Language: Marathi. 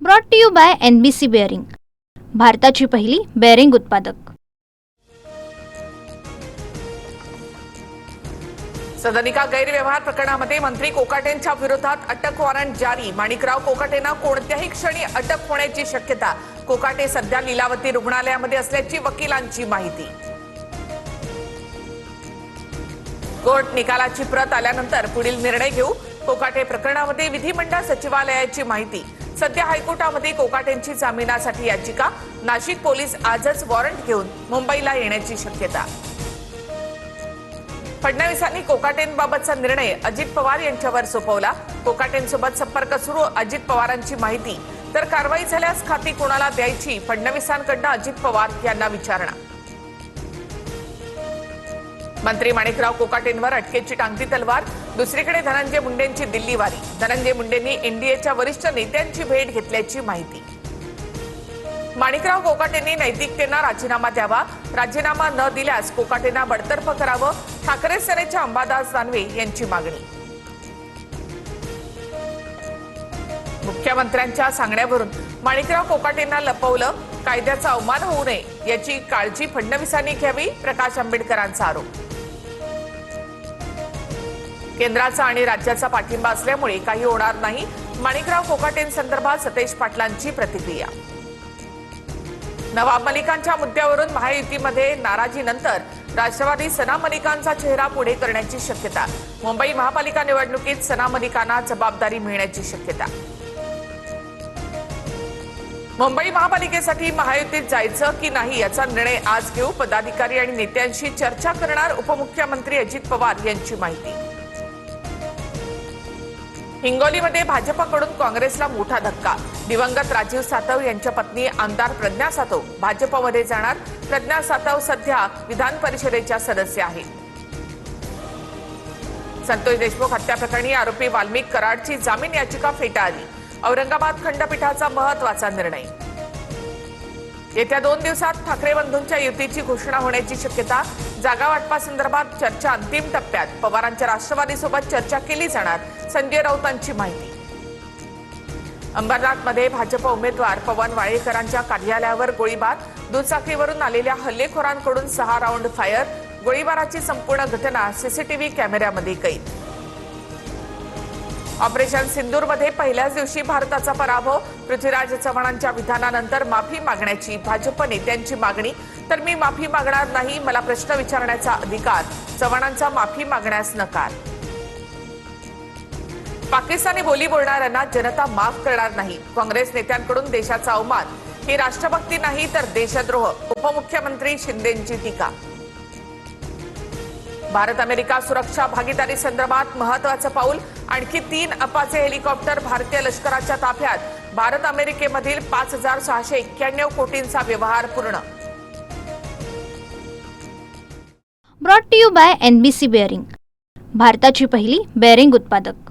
Brought to you by NBC bearing, भारताची पहिली बेअरिंग उत्पादक। सदनिका गैरव्यवहार प्रकरणामध्ये मंत्री कोकाटेंच्या विरोधात अटक वॉरंट जारी। माणिकराव कोकाटेंना कोणत्याही क्षणी अटक होण्याची शक्यता। कोकाटे सध्या लीलावती रुग्णालयामध्ये असल्याची वकिलांची माहिती। कोर्ट निकालाची प्रत आल्यानंतर पुढील निर्णय घेऊ। कोकाटे प्रकरणामध्ये विधिमंडळ सचिवालयाची माहिती। सध्या हायकोर्टामध्ये कोकाटेंची जामिनासाठी याचिका। नाशिक पोलीस आजच वॉरंट घेऊन मुंबईला येण्याची शक्यता। फडणवीसांनी कोकाटेंबाबतचा निर्णय अजित पवार यांच्यावर सोपवला। कोकाटेंसोबत संपर्क सुरू, अजित पवारांची माहिती। तर कारवाई झाल्यास खाती कोणाला द्यायची, फडणवीसांकडून अजित पवार यांना विचारणा। मंत्री माणिकराव कोकाटेंवर अटकेची टांगती तलवार। दुसरीकडे धनंजय मुंडेंची दिल्ली वारी। धनंजय मुंडेंनी एनडीएच्या वरिष्ठ नेत्यांची भेट घेतल्याची माहिती। माणिकराव कोकाटेंनी नैतिकतेने राजीनामा द्यावा। राजीनामा न दिल्यास कोकाटेंना बडतर्फ करावं, ठाकरे सेनेच्या अंबादास दानवे यांची मागणी। मुख्यमंत्र्यांच्या सांगण्यावरून माणिकराव कोकाटेंना लपवलं, कायद्याचा अवमान होऊ नये याची काळजी फडणवीसांनी घ्यावी, प्रकाश आंबेडकरांचा आरोप। केंद्राचा आणि राज्याचा पाठिंबा असल्यामुळे काही होणार नाही, माणिकराव कोकाटेंसंदर्भात सतेज पाटलांची प्रतिक्रिया। नवाब मलिकांच्या मुद्द्यावरून महायुतीमध्ये नाराजीनंतर राष्ट्रवादी सना मलिकांचा चेहरा पुढे करण्याची शक्यता। मुंबई महापालिका निवडणुकीत सना मलिकांना जबाबदारी मिळण्याची शक्यता। मुंबई महापालिकेसाठी महायुतीत जायचं की नाही याचा निर्णय आज घेऊ। पदाधिकारी आणि नेत्यांशी चर्चा करणार उपमुख्यमंत्री अजित पवार यांची माहिती। हिंगोलीमध्ये भाजपकडून काँग्रेसला मोठा धक्का। दिवंगत राजीव सातव यांच्या पत्नी आमदार प्रज्ञा सातव भाजपमध्ये जाणार। प्रज्ञा सातव सध्या विधान परिषदेच्या सदस्य आहेत। संतोष देशमुख हत्या प्रकरणी आरोपी वाल्मिक कराडची जामीन याचिका फेटाळली। औरंगाबाद खंडपीठाचा महत्त्वाचा निर्णय। येत्या 2 दिवसात ठाकरे बंधूंच्या युतीची घोषणा होण्याची शक्यता। जागा वाटपासंदर्भात चर्चा अंतिम टप्प्यात। पवारांच्या राष्ट्रवादीसोबत चर्चा केली जाणार, संजय राऊतांची माहिती। अंबरनाथमध्ये भाजप उमेदवार पवन वाळेकरांच्या कार्यालयावर गोळीबार। दुचाकीवरून आलेल्या हल्लेखोरांकडून 6 राऊंड फायर। गोळीबाराची संपूर्ण घटना सीसीटीव्ही कॅमेऱ्यामध्ये कैद। ऑपरेशन सिंदूरमध्ये पहिल्याच दिवशी भारताचा पराभव। पृथ्वीराज चव्हाणांच्या विधानानंतर माफी मागण्याची भाजप नेत्यांची मागणी। तर मी माफी मागणार नाही, मला प्रश्न विचारण्याचा अधिकार। चव्हाणांचा माफी मागण्यास नकार। पाकिस्तानी बोली बोलणाऱ्यांना जनता माफ करणार नाही। काँग्रेस नेत्यांकडून देशाचा अवमान, ही राष्ट्रभक्ती नाही तर देशद्रोह। उपमुख्यमंत्री शिंदेंची टीका। भारत अमेरिका सुरक्षा भागीदारी संदर्भात महत्त्वाचं पाऊल। आणखी 3 अपाचे हेलिकॉप्टर भारतीय लष्कराच्या ताफ्यात। भारत अमेरिकेमधील 5691 कोटींचा व्यवहार पूर्ण। Brought to you by NBC bearing, भारताची पहिली बेअरिंग उत्पादक।